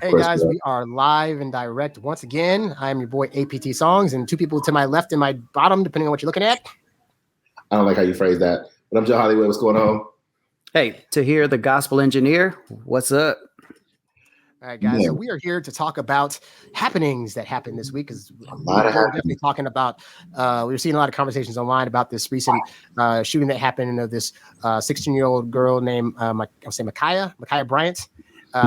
Hey guys, we are live and direct once again. I'm your boy APT Songs, and two people to my left and my bottom, depending on what you're looking at. I don't like how you phrase that, but I'm Joe Hollywood. What's going on? Hey, to hear the gospel engineer, what's up? All right, guys. So we are here to talk about happenings that happened this week, because we're definitely talking about. We're seeing a lot of conversations online about this recent shooting that happened of this 16-year-old girl named Ma'Khia Bryant.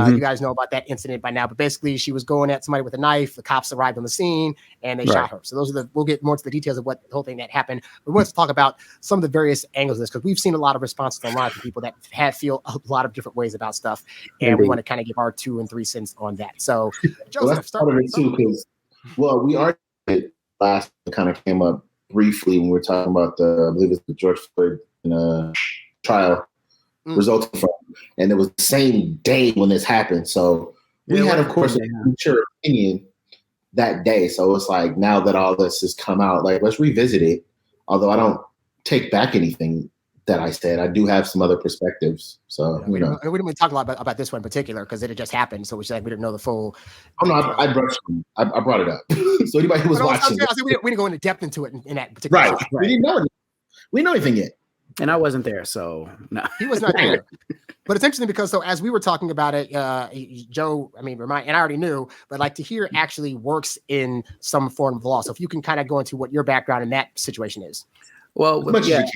You guys know about that incident by now, but basically she was going at somebody with a knife. The cops arrived on the scene and they shot her. So we'll get more into the details of what the whole thing that happened. But we want to talk about some of the various angles of this, because we've seen a lot of responses online from people that feel a lot of different ways about stuff. And we want to kind of give our 2 and 3 cents on that. So Joseph, start with it too, because we already last kind of came up briefly when we were talking about I believe it's the George Floyd trial resulting from, and it was the same day when this happened. So we had, of course, a mature opinion that day. So it's like, now that all this has come out, like, let's revisit it. Although I don't take back anything that I said, I do have some other perspectives. So we didn't really talk a lot about this one in particular because it had just happened. So we didn't know the full. Oh no, I brought it up. So anybody who was watching, we didn't go into depth into it in that particular. Right. We didn't know. We didn't know anything yet. And I wasn't there, so no. He was not there. But it's interesting because as we were talking about it, Joe, and I already knew, but like to hear actually works in some form of law. So if you can kind of go into what your background in that situation is. Well, yeah,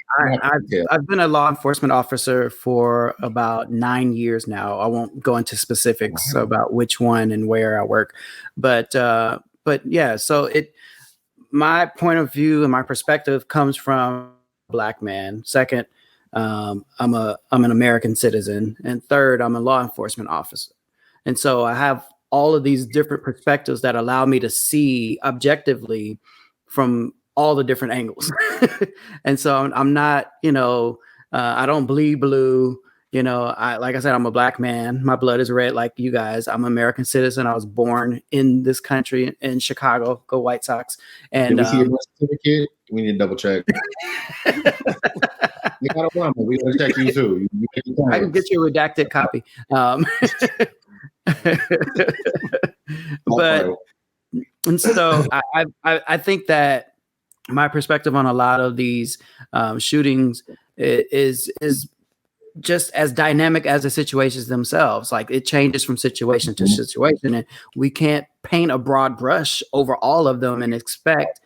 I've been a law enforcement officer for about 9 years now. I won't go into specifics about which one and where I work, but yeah. So my point of view and my perspective comes from Black man. Second, I'm an American citizen, and third, I'm a law enforcement officer. And so I have all of these different perspectives that allow me to see objectively from all the different angles. And so I'm not, I don't bleed blue. Like I said, I'm a Black man. My blood is red like you guys. I'm an American citizen. I was born in this country in Chicago. Go White Sox. And did we see your birth certificate? We need to double check. We gotta check you too. I can get you a redacted copy. But and so I think that my perspective on a lot of these shootings is just as dynamic as the situations themselves. Like, it changes from situation to situation, and we can't paint a broad brush over all of them and expect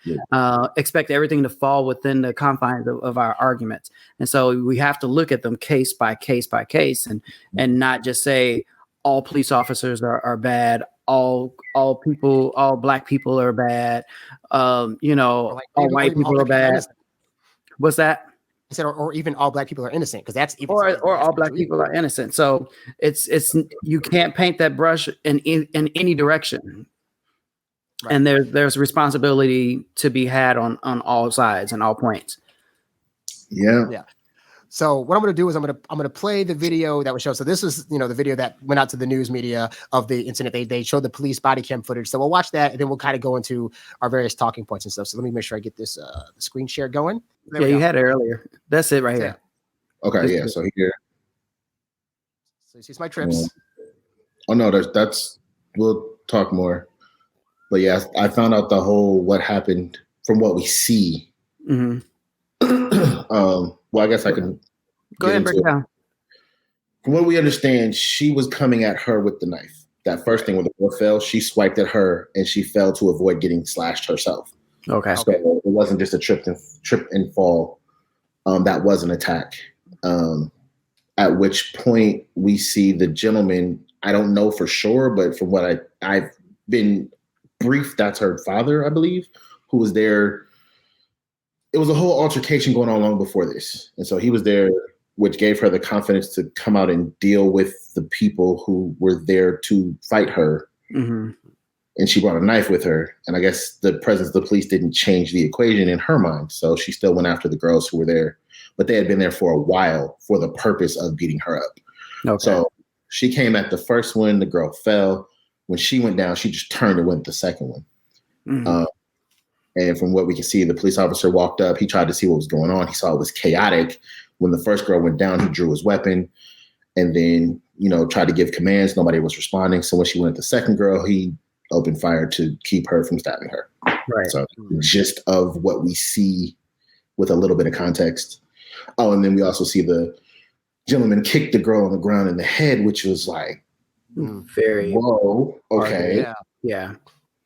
everything to fall within the confines of our arguments. And so we have to look at them case by case by case, and not just say all police officers are bad, all Black people are bad, all white people are bad. What's that? I said, or even all Black people are innocent, because that's even or all Black people are innocent. So it's you can't paint that brush in any direction. Right. And there's responsibility to be had on all sides and all points. Yeah. So what I'm going to do is I'm going to play the video that was shown. So this is, the video that went out to the news media of the incident. They showed the police body cam footage. So we'll watch that, and then we'll kind of go into our various talking points and stuff. So let me make sure I get this the screen share going. Yeah, you had it earlier. That's it right here. Okay, yeah. So here. So you see my trips. Oh no, that's we'll talk more. But yeah, I found out the whole what happened from what we see. Mm-hmm. Well, I guess I can go ahead and break it down. From what we understand, she was coming at her with the knife. That first thing when the girl fell, she swiped at her and she fell to avoid getting slashed herself. Okay. So it wasn't just a trip and fall. That was an attack. At which point we see the gentleman, I don't know for sure, but from what I've been briefed, that's her father, I believe, who was there. It was a whole altercation going on long before this. And so he was there, which gave her the confidence to come out and deal with the people who were there to fight her. Mm-hmm. And she brought a knife with her. And I guess the presence of the police didn't change the equation in her mind. So she still went after the girls who were there. But they had been there for a while for the purpose of beating her up. Okay. So she came at the first one. The girl fell. When she went down, she just turned and went the second one. Mm-hmm. And from what we can see, the police officer walked up. He tried to see what was going on. He saw it was chaotic. When the first girl went down, he drew his weapon. And then tried to give commands. Nobody was responding. So when she went at the second girl, he opened fire to keep her from stabbing her. Right. So the gist of what we see with a little bit of context. Oh, and then we also see the gentleman kick the girl on the ground in the head, which was like, very whoa, okay. Yeah.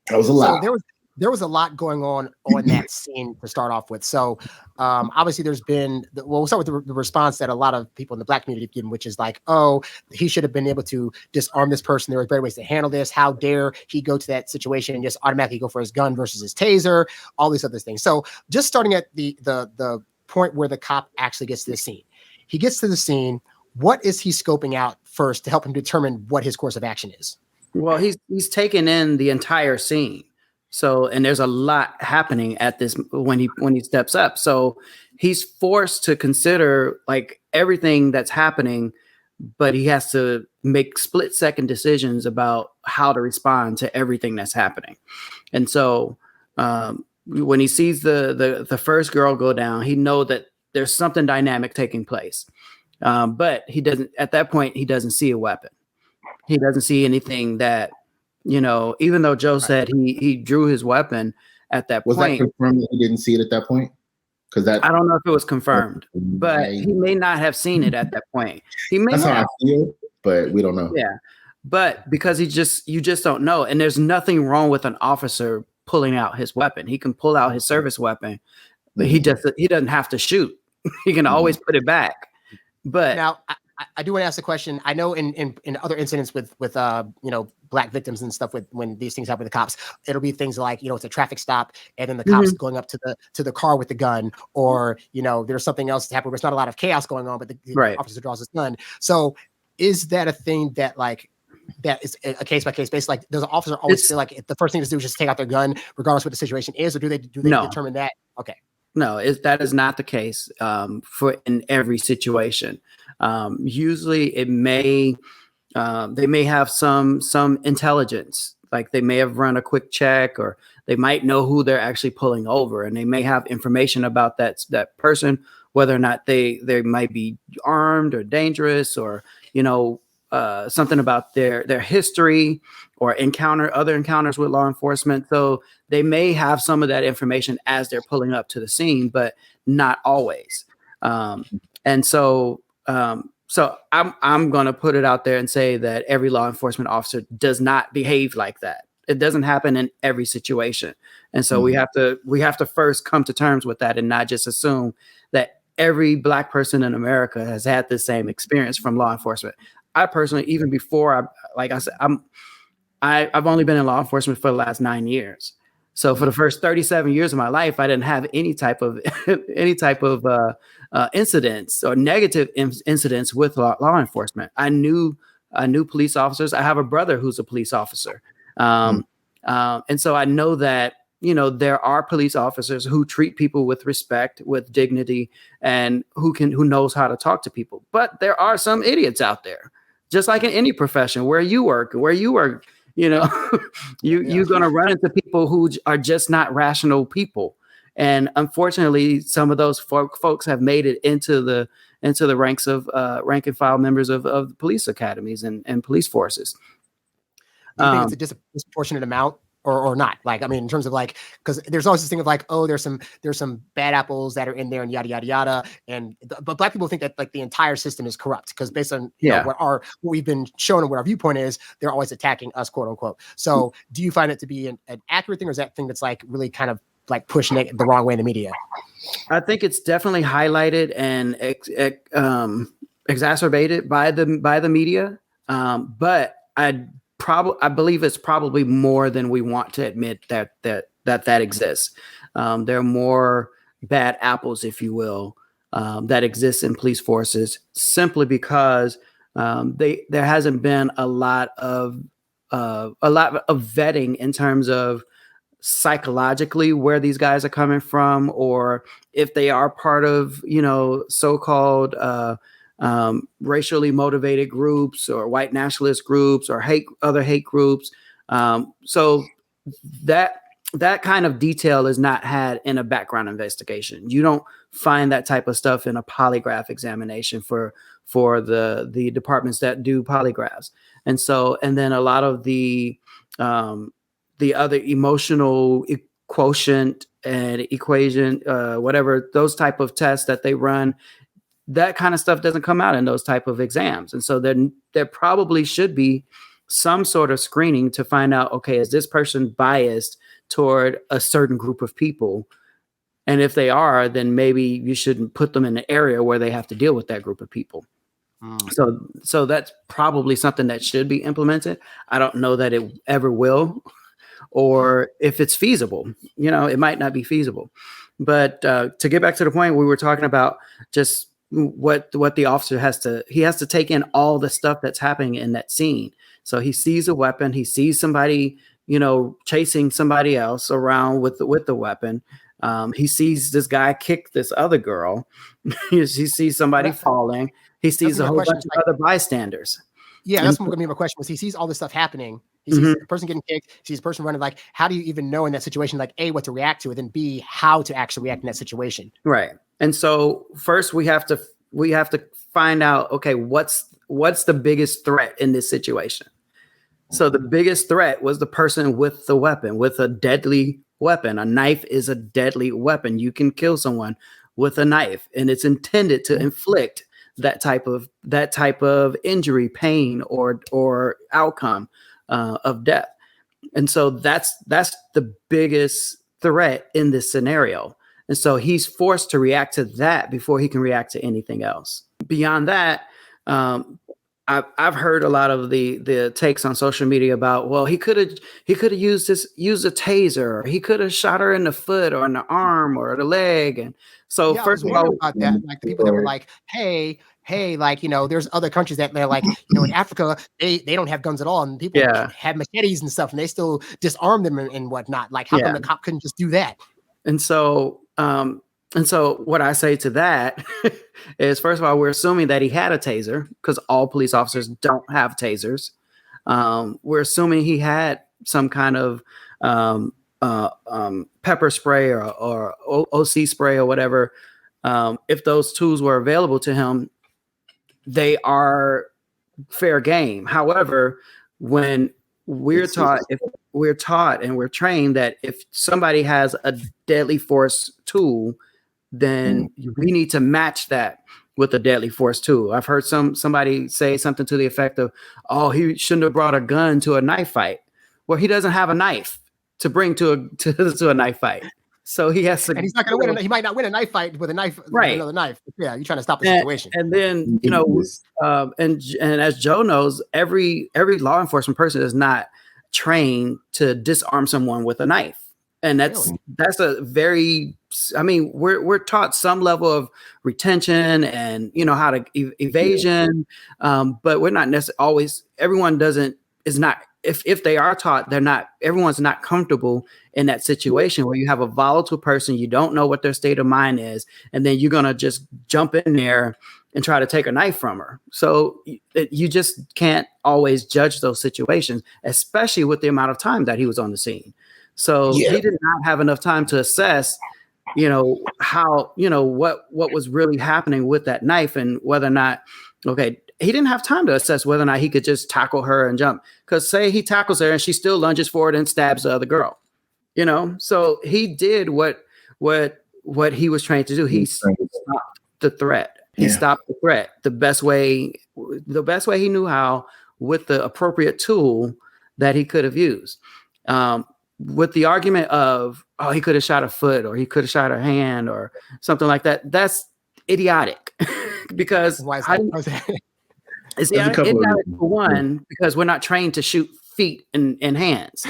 That was a lot. So there was a lot going on that scene to start off with. So obviously there's been, we'll start with the response that a lot of people in the Black community have given, which is like, oh, he should have been able to disarm this person. There were better ways to handle this. How dare he go to that situation and just automatically go for his gun versus his taser, all these other things. So just starting at the point where the cop actually gets to the scene. He gets to the scene. What is he scoping out first to help him determine what his course of action is? Well, he's taken in the entire scene. So, and there's a lot happening at this when he steps up. So he's forced to consider like everything that's happening, but he has to make split-second decisions about how to respond to everything that's happening. And so when he sees the first girl go down, he knows that there's something dynamic taking place. But he doesn't, at that point, he doesn't see a weapon. He doesn't see anything that, even though Joe said he drew his weapon at that point. Was that confirmed that he didn't see it at that point? Because I don't know if it was confirmed, but he may not have seen it at that point. He may. That's how I feel, but we don't know. Yeah, but because you just don't know, and there's nothing wrong with an officer pulling out his weapon. He can pull out his service weapon, but he doesn't have to shoot. He can always put it back. But now I do want to ask the question. I know in other incidents with Black victims and stuff, when these things happen with the cops, it'll be things like, it's a traffic stop and then the cops going up to the car with the gun, or there's something else that happened where there's not a lot of chaos going on, but the officer draws his gun. So is that a thing that that is a case by case basis? Like, does an officer always feel like the first thing to do is just take out their gun regardless what the situation is, or do they determine that? Okay. No, that is not the case for in every situation. Usually it may they may have some intelligence, like they may have run a quick check, or they might know who they're actually pulling over, and they may have information about that person, whether or not they might be armed or dangerous, or something about their history or other encounters with law enforcement. So they may have some of that information as they're pulling up to the scene, but not always. And so I'm going to put it out there and say that every law enforcement officer does not behave like that. It doesn't happen in every situation. And so we have to first come to terms with that and not just assume that every Black person in America has had the same experience from law enforcement. I personally, even before I've only been in law enforcement for the last 9 years. So for the first 37 years of my life, I didn't have any type of incidents or negative incidents with law enforcement. I knew police officers. I have a brother who's a police officer. And so I know that, there are police officers who treat people with respect, with dignity, and who knows how to talk to people. But there are some idiots out there, just like in any profession where you work, you're going to run into people who are just not rational people. And unfortunately, some of those folks have made it into the ranks of rank and file members of the police academies and police forces. Do you think it's a disproportionate amount or not? Like, I mean, in terms of like, because there's always this thing of like, oh, there's some bad apples that are in there and yada, yada, yada. But Black people think that like the entire system is corrupt because based on what we've been shown and what our viewpoint is, they're always attacking us, quote unquote. So do you find it to be an accurate thing, or is that thing that's like really kind of like pushing it the wrong way in the media? I think it's definitely highlighted and exacerbated by the media. But I believe it's probably more than we want to admit that exists. There are more bad apples, if you will, that exist in police forces simply because there hasn't been a lot of vetting in terms of psychologically where these guys are coming from, or if they are part of so-called racially motivated groups or white nationalist groups or other hate groups. So that that kind of detail is not had in a background investigation. You don't find that type of stuff in a polygraph examination for the departments that do polygraphs. And then a lot of the other emotional quotient and equation, whatever, those type of tests that they run, that kind of stuff doesn't come out in those type of exams. And so there probably should be some sort of screening to find out, okay, is this person biased toward a certain group of people? And if they are, then maybe you shouldn't put them in an area where they have to deal with that group of people. So that's probably something that should be implemented. I don't know that it ever will, or if it's feasible. It might not be feasible. But to get back to the point, we were talking about just what the officer has to take in all the stuff that's happening in that scene. So he sees a weapon, he sees somebody, chasing somebody else around with the weapon. He sees this guy kick this other girl. He sees somebody falling. He sees a whole bunch of other bystanders. Yeah, that's going to be my question. Was he sees all this stuff happening? He sees the person getting kicked, sees the person running. Like, how do you even know in that situation, like, A, what to react to, and then B, how to actually react in that situation? Right. And so first we have to find out, okay, what's the biggest threat in this situation? So the biggest threat was the person with the weapon, with a deadly weapon. A knife is a deadly weapon. You can kill someone with a knife, and it's intended to inflict that type of injury, pain, or outcome of death. And so that's the biggest threat in this scenario. And so he's forced to react to that before he can react to anything else. Beyond that, I've heard a lot of the takes on social media about, well, he could have used a taser, or he could have shot her in the foot or in the arm or the leg. And so first of all, about that, like the people that were like, hey, like, there's other countries that they're like, in Africa, they don't have guns at all, and people have machetes and stuff, and they still disarm them and whatnot. Like, how come the cop couldn't just do that? And so what I say to that is, first of all, we're assuming that he had a taser, because all police officers don't have tasers. We're assuming he had some kind of pepper spray or OC spray or whatever. If those tools were available to him, they are fair game. However, when we're taught and we're trained that if somebody has a deadly force tool, then we need to match that with a deadly force tool. I've heard somebody say something to the effect of, oh, he shouldn't have brought a gun to a knife fight. Well, he doesn't have a knife to bring to a knife fight. So he has to, and he's not going to win. He might not win a knife fight with a knife, right? With another knife. Yeah, you're trying to stop the situation. And then and as Joe knows, every law enforcement person is not trained to disarm someone with a knife, and that's a very. I mean, we're taught some level of retention and how to evasion, but we're not necessarily always. Everyone is not. If they are taught, everyone's not comfortable in that situation where you have a volatile person, you don't know what their state of mind is, and then you're going to just jump in there and try to take a knife from her. So you just can't always judge those situations, especially with the amount of time that he was on the scene. So he did not have enough time to assess, how, what was really happening with that knife, and whether or not, okay, he didn't have time to assess whether or not he could just tackle her and jump. Because say he tackles her and she still lunges forward and stabs the other girl, So he did what he was trained to do. He stopped the threat. He stopped the threat the best way he knew how, with the appropriate tool that he could have used. With the argument of, oh, he could have shot a foot, or he could have shot her hand, or something like that. That's idiotic. Because why is that? It's idiotic for one, because we're not trained to shoot feet and hands.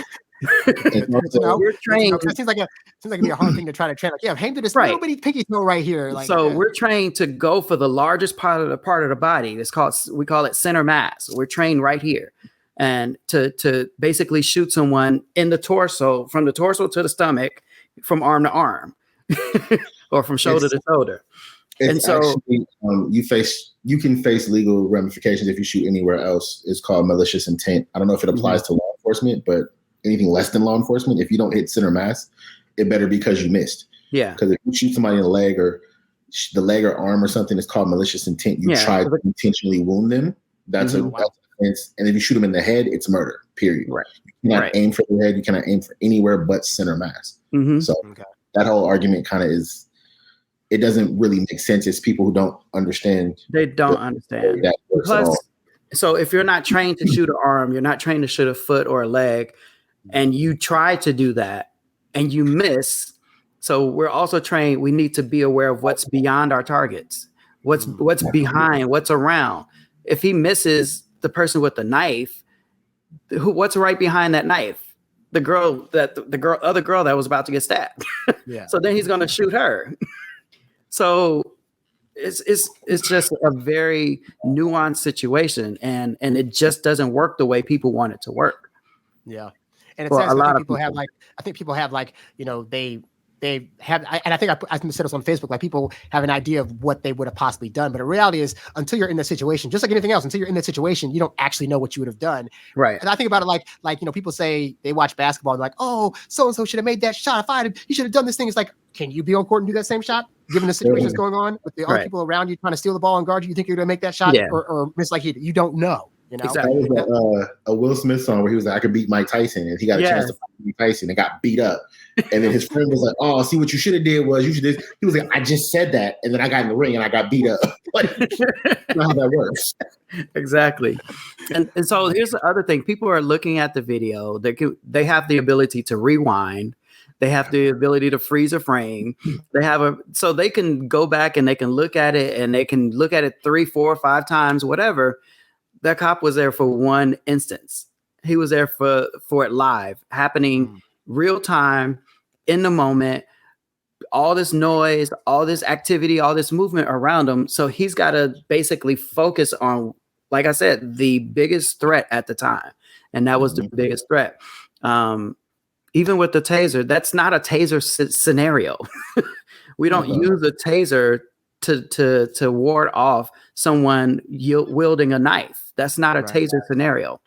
We're trained. It seems like it'd be a hard thing to try to train. Like, aim to this little bitty pinky toe right here. Like, we're trained to go for the largest part of the body. We call it center mass. We're trained right here, and to basically shoot someone in the torso, from the torso to the stomach, from arm to arm, or from shoulder to shoulder. And so actually, you can face legal ramifications if you shoot anywhere else. It's called malicious intent. I don't know if it applies to law enforcement, but anything less than law enforcement, if you don't hit center mass, it better be because you missed. Yeah. Because if you shoot somebody in the leg or arm or something, it's called malicious intent. You try to intentionally wound them. That's an offense. And if you shoot them in the head, it's murder, period. Right. You cannot aim for the head. You cannot aim for anywhere but center mass. So that whole argument kind of is, it doesn't really make sense. It's people who don't understand. They don't understand. That works at all. So if you're not trained to shoot an arm, you're not trained to shoot a foot or a leg, and you try to do that and you miss. So we're also trained. We need to be aware of what's beyond our targets, what's behind, what's around. If he misses the person with the knife, what's right behind that knife? The other girl that was about to get stabbed. So then he's going to shoot her. So it's just a very nuanced situation, and it just doesn't work the way people want it to work. Yeah, and it's a lot of people have like, I think people have like, you know, they have, and I think I said this on Facebook, like people have an idea of what they would have possibly done, but the reality is, until you're in that situation, just like anything else, until you're in that situation, you don't actually know what you would have done. Right. And I think about it like you know, people say they watch basketball and like, oh, so and so should have made that shot. You should have done this thing. It's like, can you be on court and do that same shot, given the situation that's going on with the other people around you trying to steal the ball and guard you? You think you're going to make that shot or miss like you don't know. You know? Exactly. That was a Will Smith song where he was like, I could beat Mike Tyson, and he got a chance to fight Mike Tyson and got beat up. And then his friend was like, oh, see, what you should have did was he was like, I just said that, and then I got in the ring and I got beat up. Like, that's not how that works. Exactly. And so here's the other thing. People are looking at the video. They have the ability to rewind. They have the ability to freeze a frame. So they can go back and they can look at it, and they can look at it 3, 4, 5 times, whatever. That cop was there for one instance. He was there for it live, happening real time, in the moment, all this noise, all this activity, all this movement around him. So he's got to basically focus on, like I said, the biggest threat at the time. And that was the biggest threat. Even with the taser, that's not a taser scenario. We don't use a taser to ward off someone wielding a knife. That's not a taser scenario.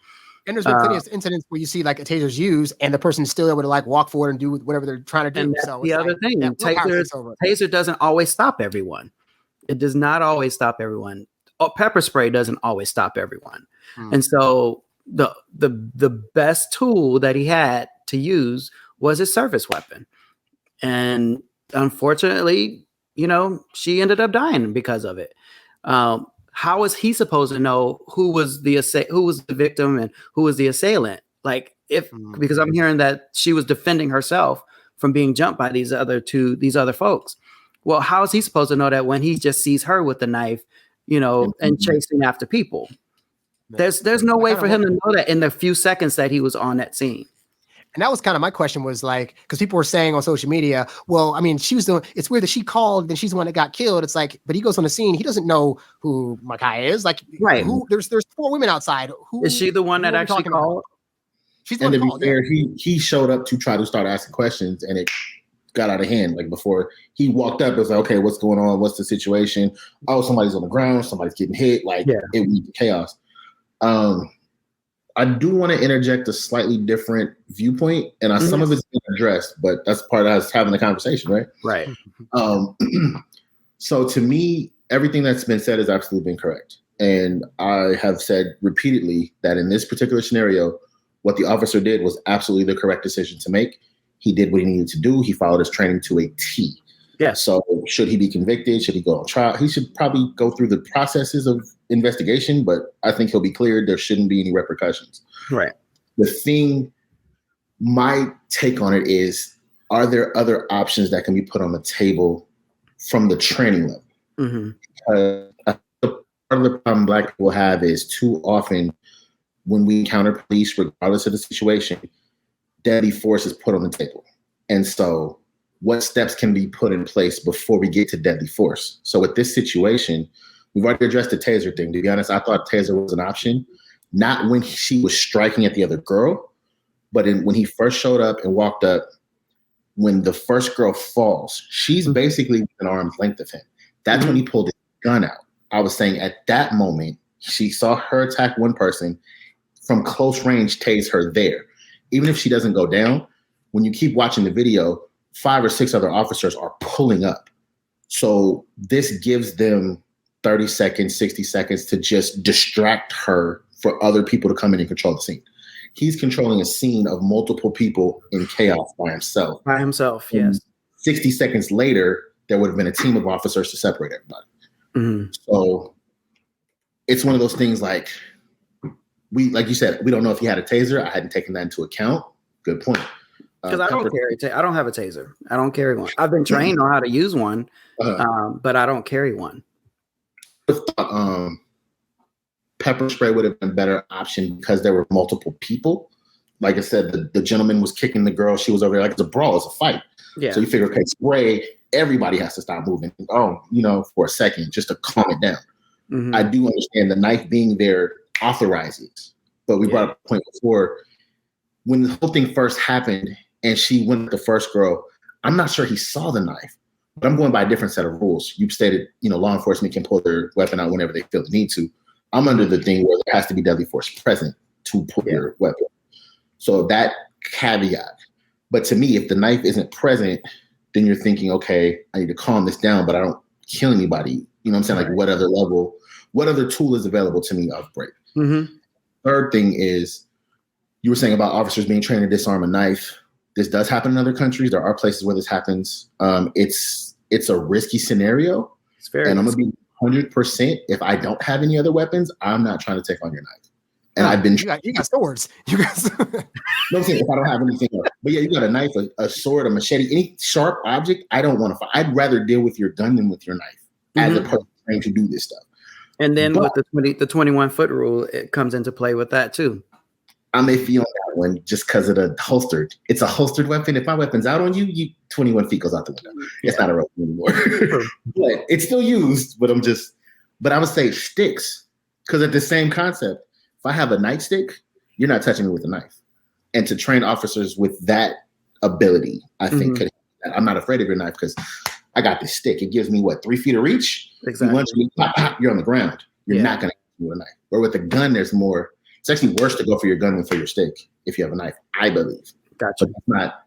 And there's been plenty of incidents where you see like a taser's used and the person's still able to like walk forward and do whatever they're trying to do. And that's the other thing. Taser doesn't always stop everyone. It does not always stop everyone. Pepper spray doesn't always stop everyone. And so the best tool that he had to use was his service weapon. And unfortunately, you know, she ended up dying because of it. How is he supposed to know who was the victim and who was the assailant? Like, because I'm hearing that she was defending herself from being jumped by these other folks. Well, how is he supposed to know that when he just sees her with the knife, you know, and chasing after people? There's no way for him to know that in the few seconds that he was on that scene. And that was kind of my question, was like, because people were saying on social media, well, I mean, it's weird that she called and she's the one that got killed. It's like, but he goes on the scene. He doesn't know who Ma'Khia is. Like, right. There's 4 women outside. Who is she the one that actually called? She's the one that called. He showed up to try to start asking questions, and it got out of hand. Like, before he walked up, it was like, okay, what's going on? What's the situation? Oh, somebody's on the ground. Somebody's getting hit. Like, it went to chaos. I do want to interject a slightly different viewpoint, and some of it's been addressed, but that's part of us having the conversation, right? Right. So to me, everything that's been said has absolutely been correct. And I have said repeatedly that in this particular scenario, what the officer did was absolutely the correct decision to make. He did what he needed to do. He followed his training to a T. Yeah. So should he be convicted? Should he go on trial? He should probably go through the processes of investigation, but I think he'll be cleared. There shouldn't be any repercussions. Right. My take on it is, are there other options that can be put on the table from the training level? Part of the problem Black people have is, too often when we encounter police, regardless of the situation, deadly force is put on the table. And so what steps can be put in place before we get to deadly force? So with this situation, we've already addressed the taser thing. To be honest, I thought taser was an option, not when she was striking at the other girl, but when he first showed up and walked up. When the first girl falls, she's basically an arm's length of him. That's when he pulled his gun out. I was saying at that moment, she saw her attack one person from close range, tase her there. even if she doesn't go down, when you keep watching the video, 5 or 6 other officers are pulling up. So this gives them 30 seconds, 60 seconds to just distract her for other people to come in and control the scene. He's controlling a scene of multiple people in chaos by himself. By himself, yes. 60 seconds later, there would have been a team of officers to separate everybody. Mm-hmm. So it's one of those things like you said, we don't know if he had a taser. I hadn't taken that into account. Good point. Because I don't have a taser. I don't carry one. I've been trained on how to use one, but I don't carry one. Pepper spray would have been a better option because there were multiple people. Like I said, the gentleman was kicking the girl. She was over there like it's a brawl, it's a fight. Yeah. So you figure, okay, spray, everybody has to stop moving. For a second, just to calm it down. Mm-hmm. I do understand the knife being there authorizes, but we brought up a point before when the whole thing first happened and she went with the first girl. I'm not sure he saw the knife, but I'm going by a different set of rules. You've stated, law enforcement can pull their weapon out whenever they feel the need to. I'm under the thing where there has to be deadly force present to pull your weapon. So that caveat. But to me, if the knife isn't present, then you're thinking, okay, I need to calm this down, but I don't kill anybody. You know what I'm saying? Like what other tool is available to me off break? Mm-hmm. Third thing is you were saying about officers being trained to disarm a knife. This does happen in other countries. There are places where this happens. It's a risky scenario. It's very and I'm going to be 100%. If I don't have any other weapons, I'm not trying to take on your knife. And I've been you got swords. You got no, I'm saying if I don't have anything else. But yeah, you got a knife, a sword, a machete, any sharp object. I don't want to fight. I'd rather deal with your gun than with your knife as a person trained to do this stuff. And then with the 21-foot rule, it comes into play with that too. I may feel on that one just because of the holstered. It's a holstered weapon. If my weapon's out on you, 21 feet goes out the window. It's not a rope anymore. But it's still used. But I would say sticks because at the same concept, if I have a nightstick, you're not touching me with a knife. And to train officers with that ability, I think I'm not afraid of your knife because I got this stick. It gives me 3 feet of reach. Exactly. You're on the ground. You're not going to do a knife. Or with a gun, there's more. It's actually worse to go for your gun than for your stick if you have a knife, I believe. Gotcha. But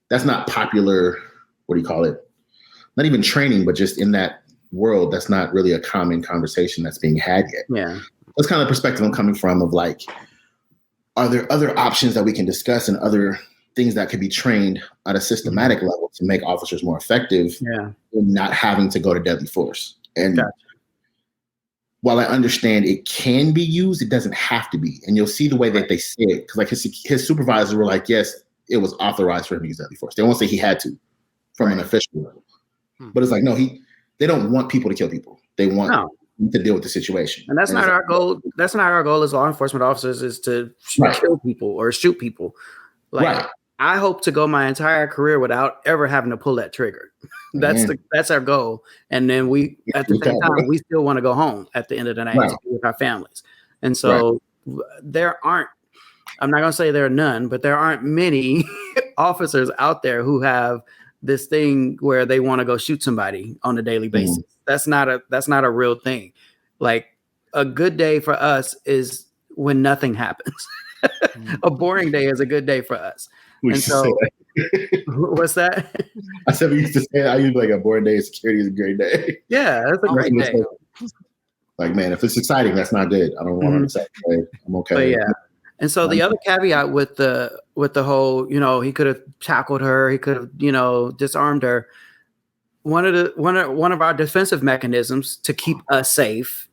that's not popular. What do you call it? Not even training, but just in that world, that's not really a common conversation that's being had yet. Yeah. That's kind of the perspective I'm coming from of are there other options that we can discuss and other things that could be trained at a systematic level to make officers more effective in not having to go to deadly force? And while I understand it can be used, it doesn't have to be. And you'll see the way that they say it, because his supervisors were like, yes, it was authorized for him to use deadly force. They won't say he had to from an official level. But it's like, no, they don't want people to kill people. They want to deal with the situation. And that's not our goal. That's not our goal as law enforcement officers is to kill people or shoot people. I hope to go my entire career without ever having to pull that trigger. That's our goal. And then at the same time, we still want to go home at the end of the night to be with our families. And so I'm not going to say there are none, but there aren't many officers out there who have this thing where they want to go shoot somebody on a daily basis. That's not a real thing. Like a good day for us is when nothing happens. A boring day is a good day for us. And so, what's that? I said we used to say I usually a boring day. Security is a great day. Yeah, that's a great day. Man, if it's exciting, that's not good. I don't want to say I'm okay. But yeah. And so the other caveat with the whole, he could have tackled her, he could have, disarmed her. One of our defensive mechanisms to keep us safe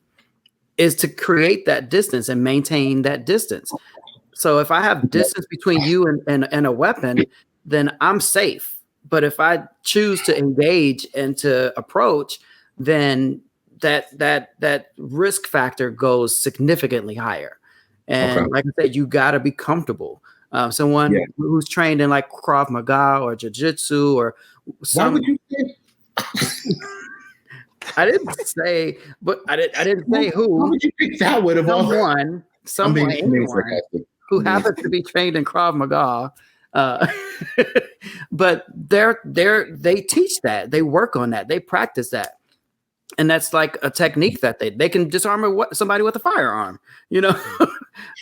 is to create that distance and maintain that distance. So if I have distance between you and a weapon, then I'm safe. But if I choose to engage and to approach, then that risk factor goes significantly higher. And like I said, you got to be comfortable. Someone who's trained in Krav Maga or Jiu-Jitsu or some. Why would you say? I didn't say, but I didn't say who. Why would you pick that one of anyone who happens to be trained in Krav Maga. But they teach that, they work on that, they practice that. And that's like a technique that they can disarm somebody with a firearm,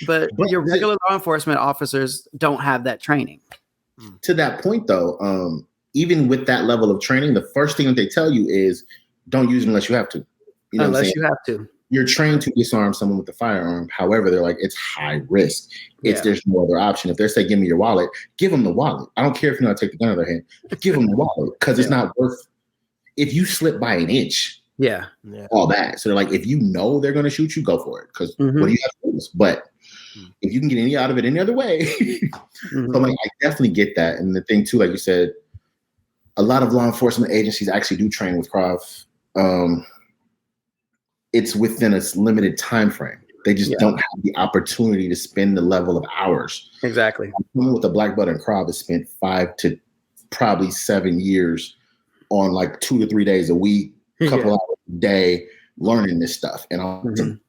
but your regular law enforcement officers don't have that training. To that point, though, even with that level of training, the first thing that they tell you is don't use it unless you have to. Unless you have to. You're trained to disarm someone with a firearm. However, they're like, it's high risk. There's no other option. If they're saying, give me your wallet, give them the wallet. I don't care if you know how to take the gun out of their hand. Give them the wallet because it's not worth. If you slip by an inch, all that. So they're like, if you know they're going to shoot you, go for it. Because what do you have to lose? But if you can get any out of it any other way, so like, I definitely get that. And the thing too, like you said, a lot of law enforcement agencies actually do train with Krav. It's within a limited time frame. They just don't have the opportunity to spend the level of hours. Exactly. Someone with a black belt in Krav has spent 5 to probably 7 years on like 2 to 3 days a week, couple hours a day, learning this stuff. And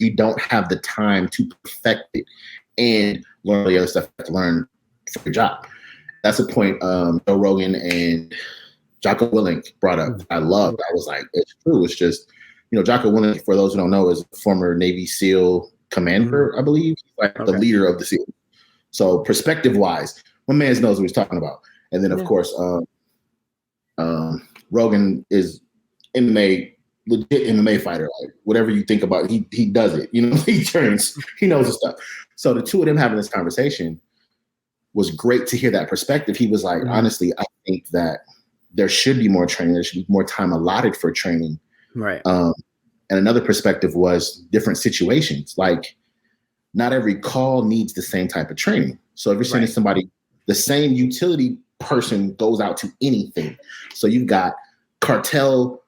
you don't have the time to perfect it and learn the other stuff you have to learn for your job. That's a point Joe Rogan and Jocko Willink brought up. I loved. I was like, it's true. It's just, Jocko Willink, for those who don't know, is a former Navy SEAL commander, I believe, like the leader of the SEAL. So perspective-wise, my man knows what he's talking about. And then, of course, Rogan is legit MMA fighter. Like whatever you think about, he does it. He trains, he knows the stuff. So the two of them having this conversation was great to hear that perspective. He was like, honestly, I think that there should be more training. There should be more time allotted for training. Right. And another perspective was different situations. Like not every call needs the same type of training. So if you're sending somebody, the same utility person goes out to anything. So you've got cartel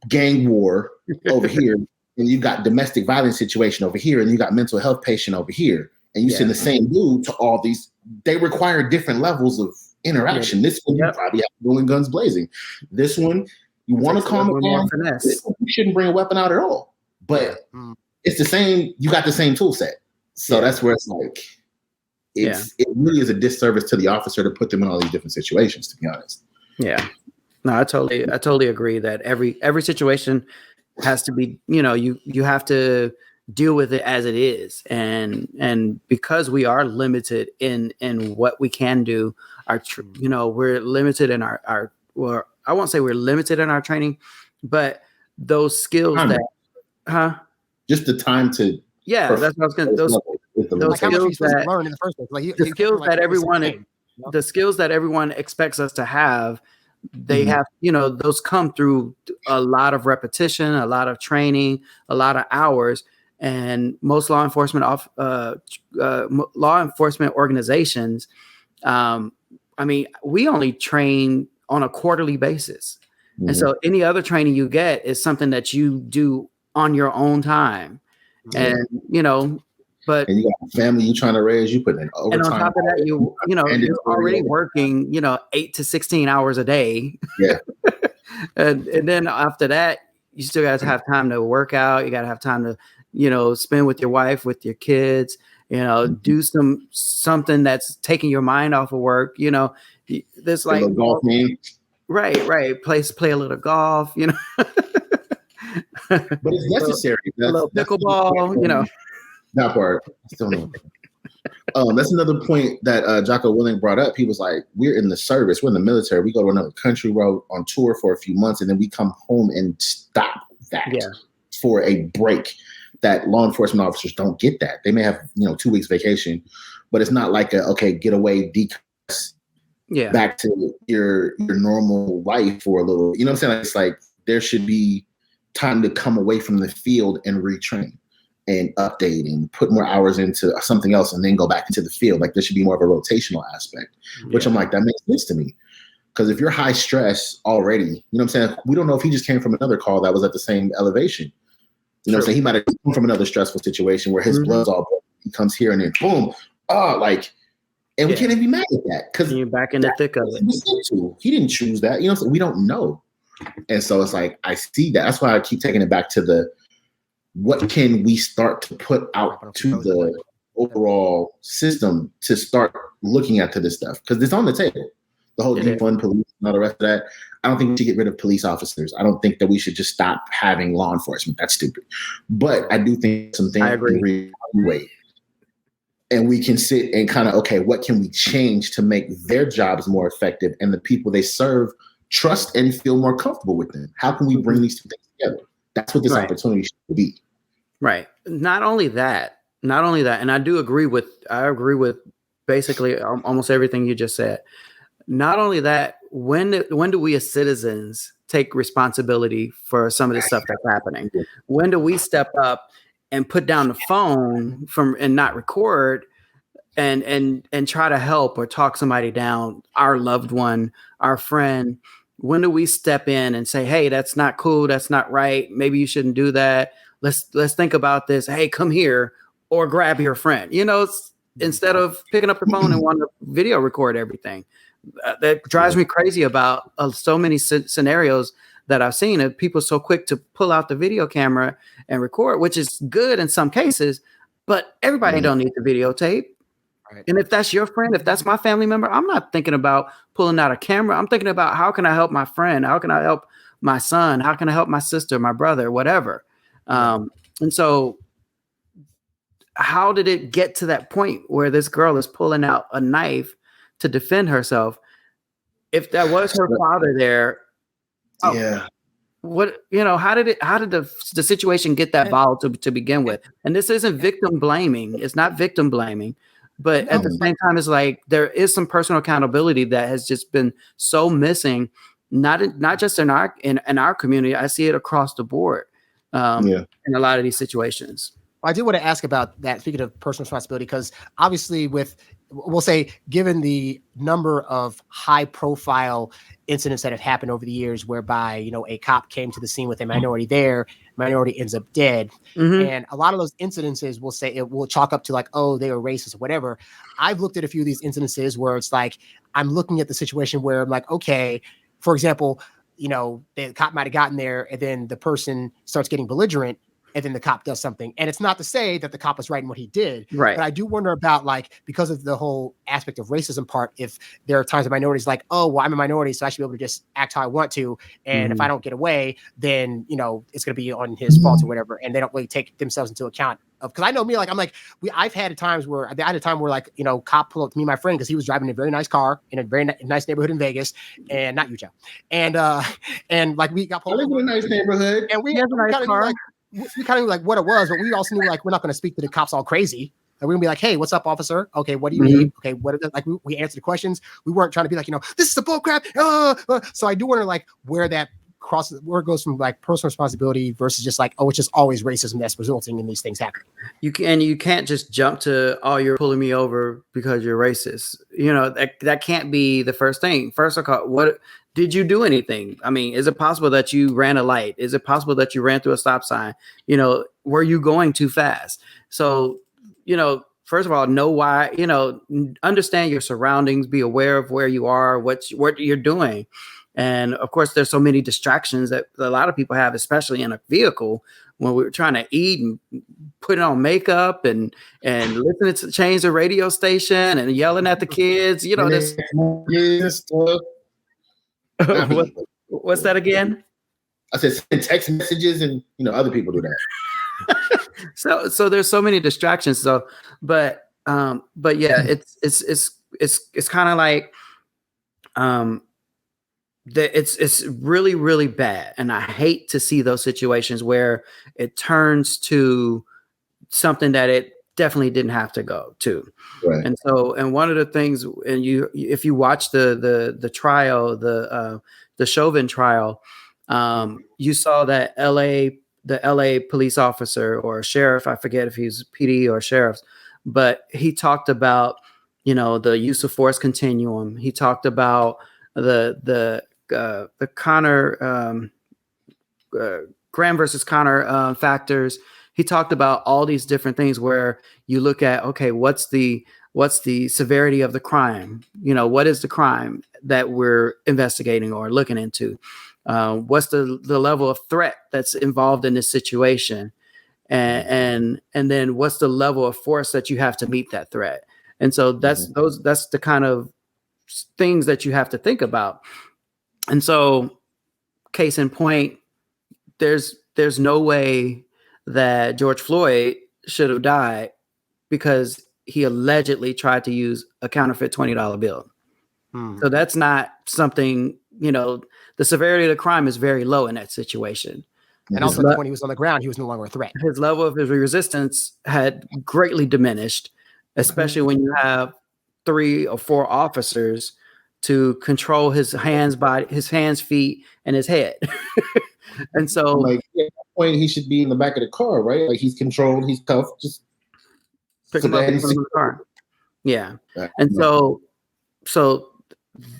gang war over here, and you've got domestic violence situation over here, and you got mental health patient over here. And you send the same dude to all these. They require different levels of interaction. This one, you probably have to go in guns blazing. This one, you want to calm it down. You shouldn't bring a weapon out at all. But it's the same. You got the same tool set. So that's where it's like, it really is a disservice to the officer to put them in all these different situations, to be honest. Yeah. No, I totally agree that every situation has to be, you have to deal with it as it is. And because we are limited in what we can do, we're limited in our I won't say we're limited in our training, but those skills just the time to that's what I was going to those skills that learn in the first place. The skills that everyone expects us to have, they have, those come through a lot of repetition, a lot of training, a lot of hours. And most law enforcement organizations, we only train on a quarterly basis. And so any other training you get is something that you do on your own time. And, but and you got a family you're trying to raise, you put in overtime. And on top of that, you're already working, 8 to 16 hours a day. Yeah. and then after that, you still got to have time to work out. You got to have time to, spend with your wife, with your kids, do something that's taking your mind off of work. There's like golf game. Right. Play a little golf, But it's necessary. A little pickleball, That part. I still know. That's another point that Jocko Willink brought up. He was like, we're in the service. We're in the military. We go to another country. We're on tour for a few months, and then we come home and stop that for a break. That law enforcement officers don't get that. They may have, 2 weeks vacation, but it's not like get away, decompress, back to your normal life for a little. You know what I'm saying? It's like there should be time to come away from the field and retrain and update and put more hours into something else and then go back into the field. Like there should be more of a rotational aspect, which I'm like, that makes sense to me. Because if you're high stress already, you know what I'm saying? We don't know if he just came from another call that was at the same elevation. You know what I'm saying? He might have come from another stressful situation where his blood's all broken. He comes here and then boom. And we can't even be mad at that. Because you're back in the thick of it. He didn't choose that. You know what I'm saying? We don't know. And so it's like, I see that. That's why I keep taking it back to what can we start to put out to the overall system to start looking at this stuff? Because it's on the table. The whole defund police and all the rest of that. I don't think we should get rid of police officers. I don't think that we should just stop having law enforcement. That's stupid. But I do think some things can reevaluate. And we can sit and kind of, okay, what can we change to make their jobs more effective and the people they serve trust and feel more comfortable with them? How can we bring these two things together? That's what this opportunity should be. Right. Not only that, and I agree with basically almost everything you just said. Not only that, when do we as citizens take responsibility for some of the stuff that's happening? When do we step up and put down the phone and not record and try to help or talk somebody down, our loved one, our friend? When do we step in and say, hey, that's not cool, that's not right, maybe you shouldn't do that, let's think about this, hey, come here, or grab your friend, instead of picking up the phone and want to video record everything. That drives me crazy about so many scenarios that I've seen of people so quick to pull out the video camera and record, which is good in some cases, but everybody don't need the videotape. Right. And if that's your friend, if that's my family member, I'm not thinking about pulling out a camera. I'm thinking about, how can I help my friend? How can I help my son? How can I help my sister, my brother, whatever? And so how did it get to that point where this girl is pulling out a knife to defend herself? If that was her father there, how did the situation get that volatile to begin with? And this isn't victim blaming. It's not victim blaming, but at the same time, it's like there is some personal accountability that has just been so missing, not just in our community. I see it across the board in a lot of these situations. I did want to ask about that, speaking of personal responsibility, because obviously we'll say, given the number of high profile incidents that have happened over the years whereby, a cop came to the scene with a minority there, minority ends up dead. Mm-hmm. And a lot of those incidences will say it will chalk up to like, oh, they were racist or whatever. I've looked at a few of these incidences where it's like, I'm looking at the situation where I'm like, okay, for example, the cop might've gotten there and then the person starts getting belligerent, and then the cop does something. And it's not to say that the cop was right in what he did. Right. But I do wonder about, like, because of the whole aspect of racism part, if there are times of minorities like, oh, well, I'm a minority, so I should be able to just act how I want to. And if I don't get away, then, it's going to be on his fault or whatever. And they don't really take themselves into account. Because I know me, like, I've had times where like, cop pulled up to me, my friend, because he was driving a very nice car in a very nice neighborhood in Vegas, and not Utah. And like we got pulled. I live in a nice neighborhood. And we have a nice car. We kind of knew like what it was, but we also knew like we're not going to speak to the cops all crazy. And we're gonna be like, hey, what's up, officer? Okay, what do you need? Okay, what is it? Like we answered the questions. We weren't trying to be like, this is a bull crap. So I do wonder like where that crosses, where it goes from like personal responsibility versus just like, oh, it's just always racism that's resulting in these things happening. You can't just jump to, oh, you're pulling me over because you're racist. That can't be the first thing. First of all, what did you do anything? I mean, is it possible that you ran a light? Is it possible that you ran through a stop sign? Were you going too fast? So, first of all, know why, understand your surroundings, be aware of where you are, what you're doing. And of course, there's so many distractions that a lot of people have, especially in a vehicle, when we're trying to eat and putting on makeup and listening to change the radio station and yelling at the kids. What's that again? I said send text messages and other people do that. So there's so many distractions. So, but yeah, it's kind of like it's really, really bad. And I hate to see those situations where it turns to something that it definitely didn't have to go to. Right. And so, and one of the things, and if you watch the trial, the Chauvin trial, you saw that the LA police officer or sheriff, I forget if he's PD or sheriff, but he talked about, the use of force continuum. He talked about the Connor, Graham versus Connor factors. He talked about all these different things where you look at, okay, what's the severity of the crime? What is the crime that we're investigating or looking into? What's the level of threat that's involved in this situation? And then what's the level of force that you have to meet that threat? And so that's the kind of things that you have to think about. And so, case in point, there's no way that George Floyd should have died because he allegedly tried to use a counterfeit $20 bill. So that's not something, the severity of the crime is very low in that situation. And also when he was on the ground, he was no longer a threat. His level of his resistance had greatly diminished, especially when you have 3 or 4 officers to control his hands, feet, and his head. And so at that point, he should be in the back of the car, right? Like, he's controlled, he's cuffed, just pick him up from the car. Yeah. And so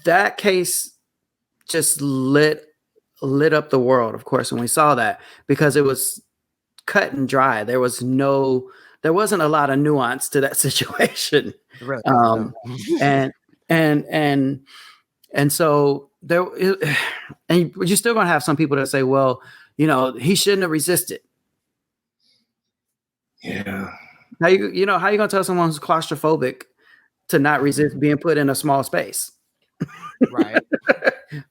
that case just lit up the world, of course, when we saw that, because it was cut and dry. There wasn't a lot of nuance to that situation. Really? And so there, and you're still going to have some people that say, well, he shouldn't have resisted. Yeah. How you going to tell someone who's claustrophobic to not resist being put in a small space? Right.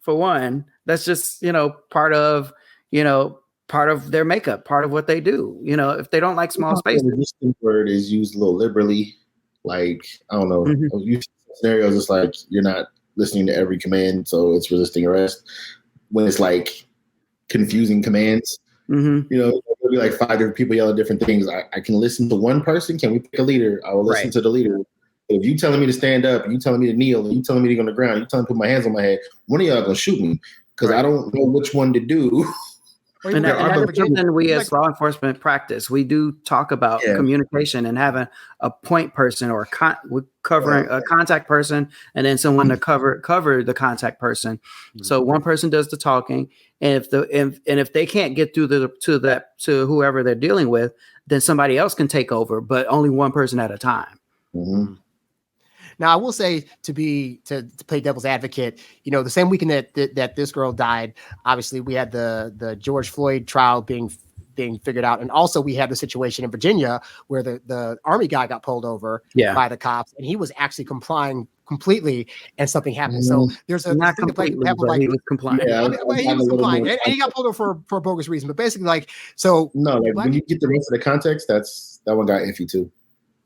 For one, that's just, part of their makeup, part of what they do. If they don't like small spaces. The resisting word is used a little liberally. Like, I don't know. You see scenarios, it's like you're not listening to every command, so it's resisting arrest. When it's like confusing commands, there'll be like 5 different people yelling different things. I can listen to one person. Can we pick a leader? I will listen to the leader. If you telling me to stand up, you telling me to kneel, and you telling me to go on the ground, you telling me to put my hands on my head, one of y'all gonna shoot me because I don't know which one to do. And that's something we as law enforcement practice. We do talk about communication and having a point person or covering a contact person, and then someone to cover the contact person. So one person does the talking, and if they can't get through to whoever they're dealing with, then somebody else can take over, but only one person at a time. Now, I will say to play devil's advocate, the same weekend that this girl died, obviously we had the George Floyd trial being figured out. And also we had the situation in Virginia where the Army guy got pulled over by the cops, and he was actually complying completely, and something happened. So there's a not completely, but he was complying. Yeah, he was complying, and he got pulled over for a bogus reason. But basically, when you get the rest of the context, that one got iffy too.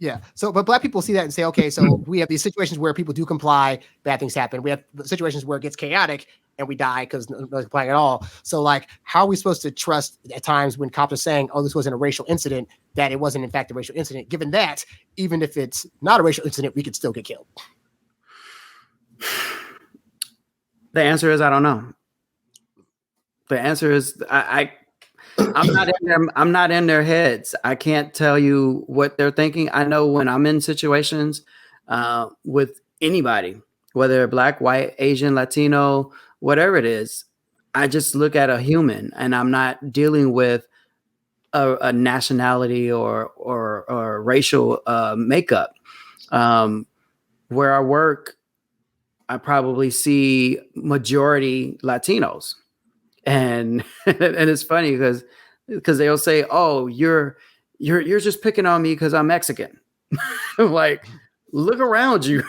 Yeah. So, but Black people see that and say, okay, so we have these situations where people do comply, bad things happen. We have situations where it gets chaotic and we die because nobody's complying at all. So, how are we supposed to trust at times when cops are saying, oh, this wasn't a racial incident, that it wasn't in fact a racial incident, given that even if it's not a racial incident, we could still get killed? The answer is, I don't know. The answer is, I'm not in their heads. I can't tell you what they're thinking. I know when I'm in situations with anybody, whether Black, white, Asian, Latino, whatever it is, I just look at a human, and I'm not dealing with a nationality or racial makeup. Where I work, I probably see majority Latinos. And it's funny because they'll say, "Oh, you're just picking on me because I'm Mexican." Like, look around you.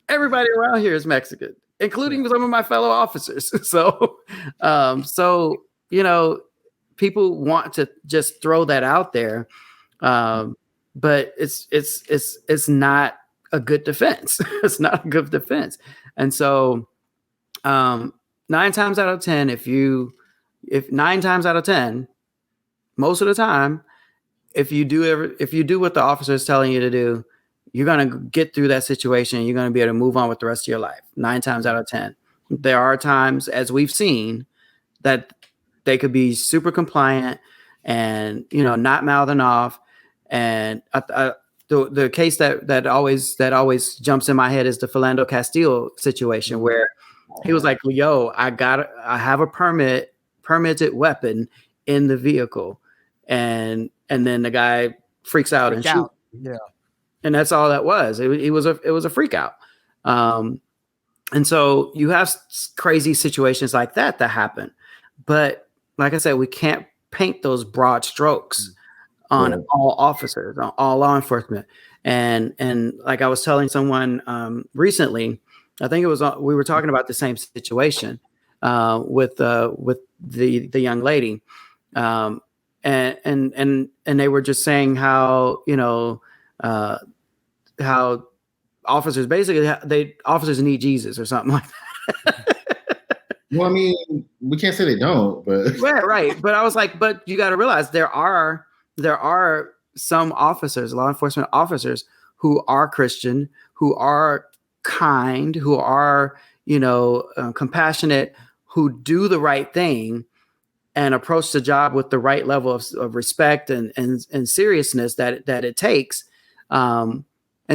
Everybody around here is Mexican, including some of my fellow officers. So people want to just throw that out there, but it's not a good defense. It's not a good defense, and so. 9 times out of 10, if 9 times out of 10, most of the time, if you do what the officer is telling you to do, you're going to get through that situation. You're going to be able to move on with the rest of your life. 9 times out of 10. There are times, as we've seen, that they could be super compliant and, not mouthing off. And the case that always jumps in my head is the Philando Castile situation, where he was like, "Yo, I have a permitted weapon in the vehicle," and then the guy freaks out and shoots. Yeah, and that's all that was. It was a freak out. And so you have crazy situations like that happen, but like I said, we can't paint those broad strokes on all officers, on all law enforcement. And like I was telling someone recently, I think it was we were talking about the same situation with the young lady, and they were just saying how how officers basically officers need Jesus or something like that. Well, I mean, we can't say they don't, but right. But I was like, but you got to realize there are some officers, law enforcement officers, who are Christian, who are kind, who are compassionate, who do the right thing and approach the job with the right level of respect and seriousness that it takes. And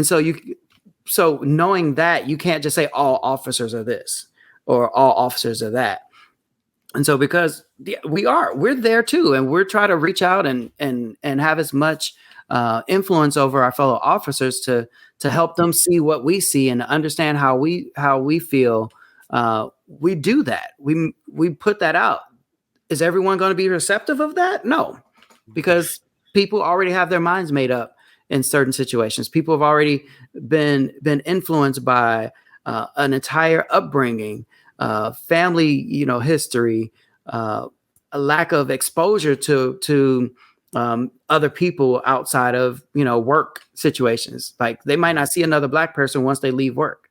so knowing that, you can't just say all officers are this or all officers are that. And so because we're there too, and we're trying to reach out and have as much influence over our fellow officers to help them see what we see and understand how we feel. We do that. We put that out. Is everyone going to be receptive of that? No, because people already have their minds made up in certain situations. People have already been influenced by an entire upbringing, family, history, a lack of exposure to other people outside of, work situations. Like they might not see another Black person once they leave work.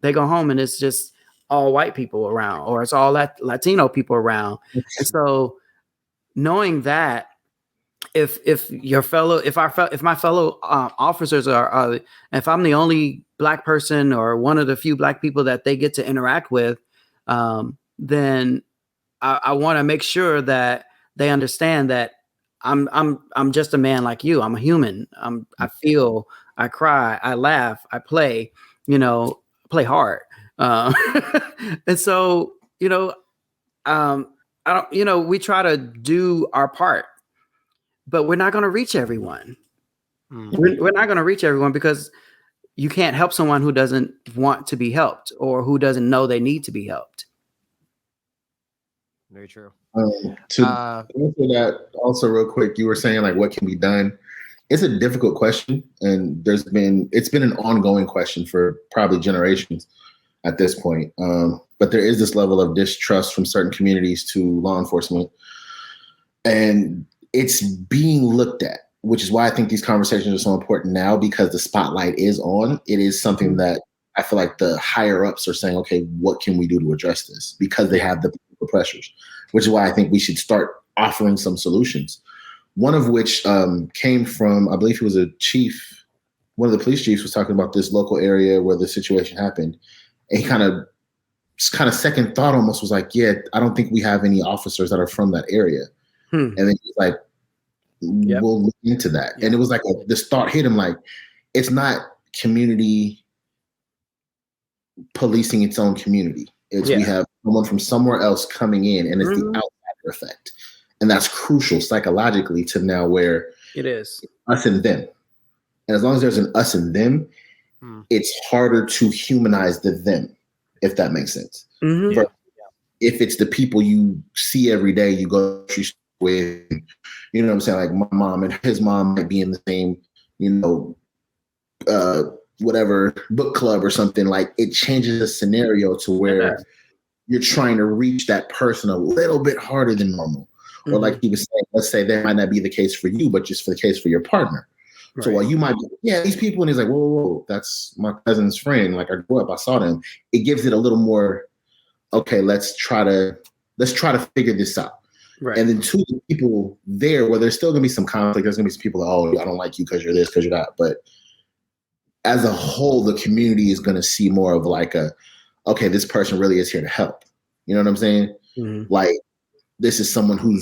They go home and it's just all white people around, or it's all Latino people around. And so knowing that if my fellow officers are if I'm the only Black person or one of the few Black people that they get to interact with, then I want to make sure that they understand that I'm just a man like you. I'm a human. I feel, I cry, I laugh, I play, play hard. And so, I don't, we try to do our part, but we're not going to reach everyone. We're not going to reach everyone because you can't help someone who doesn't want to be helped or who doesn't know they need to be helped. Very true. To answer that also real quick, you were saying like what can be done. It's a difficult question, and it's been an ongoing question for probably generations at this point. But there is this level of distrust from certain communities to law enforcement, and it's being looked at, which is why I think these conversations are so important now, because the spotlight is on. It is something that I feel like the higher ups are saying, okay, what can we do to address this? Because they have the pressures, which is why I think we should start offering some solutions. One of which came from, I believe he was a chief, one of the police chiefs was talking about this local area where the situation happened. And he kind of second thought almost was like, yeah, I don't think we have any officers that are from that area. And then he's like, we'll look into that. And it was like this thought hit him like, it's not community policing its own community. We have someone from somewhere else coming in, and it's the outsider effect. And that's crucial psychologically to now where it is us and them. And as long as there's an us and them, it's harder to humanize the them, if that makes sense. But if it's the people you see every day, you go with, you know what I'm saying? Like my mom and his mom might be in the same, whatever book club or something. Like it changes the scenario to where you're trying to reach that person a little bit harder than normal. Or like he was saying, let's say that might not be the case for you, but just for the case for your partner. Right. So while you might be, these people, and he's like, whoa, that's my cousin's friend. Like I grew up, I saw them. It gives it a little more, okay, let's try to figure this out. Right. And then to the people there, where there's still gonna be some conflict, there's gonna be some people that, I don't like you because you're this, because you're that. But as a whole, the community is gonna see more of like okay, this person really is here to help. You know what I'm saying? Like this is someone who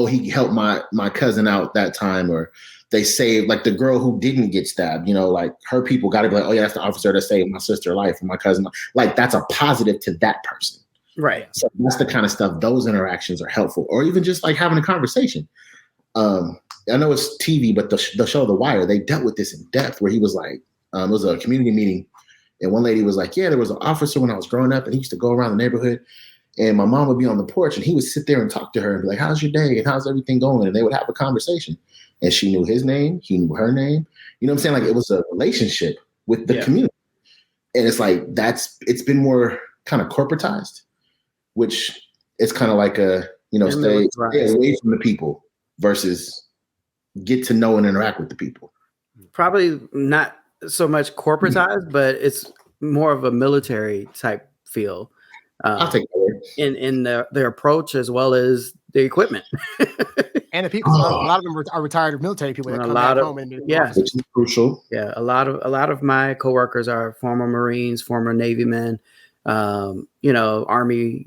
he helped my cousin out that time, or they saved like the girl who didn't get stabbed, like her people got to be like, oh yeah, that's the officer that saved my sister's life or my cousin. Like that's a positive to that person. Right. So that's the kind of stuff, those interactions are helpful, or even just like having a conversation. I know it's TV, but the show The Wire, they dealt with this in depth where he was like, it was a community meeting. And one lady was like, yeah, there was an officer when I was growing up and he used to go around the neighborhood and my mom would be on the porch and he would sit there and talk to her and be like, how's your day? And how's everything going? And they would have a conversation. and she knew his name, he knew her name. You know what I'm saying? Like, it was a relationship with the community. And it's like, it's been more kind of corporatized, which it's kind of like stay away from the people versus get to know and interact with the people. Probably not so much corporatized, but it's more of a military type feel. I'll take that. In their approach as well as the equipment. And the people, a lot of them are retired military people that come back home and which is crucial. Yeah, a lot of my coworkers are former Marines, former Navy men, Army,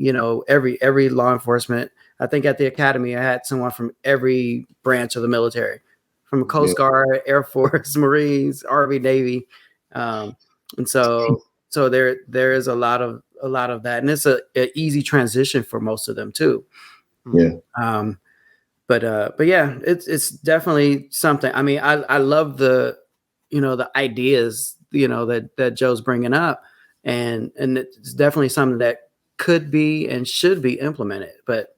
every law enforcement. I think at the academy, I had someone from every branch of the military, from Coast Guard, Air Force, Marines, Army, Navy, and so there is a lot of that, and it's an easy transition for most of them too. Yeah. But yeah, it's definitely something. I mean, I love the ideas, that Joe's bringing up, and it's definitely something that could be and should be implemented, but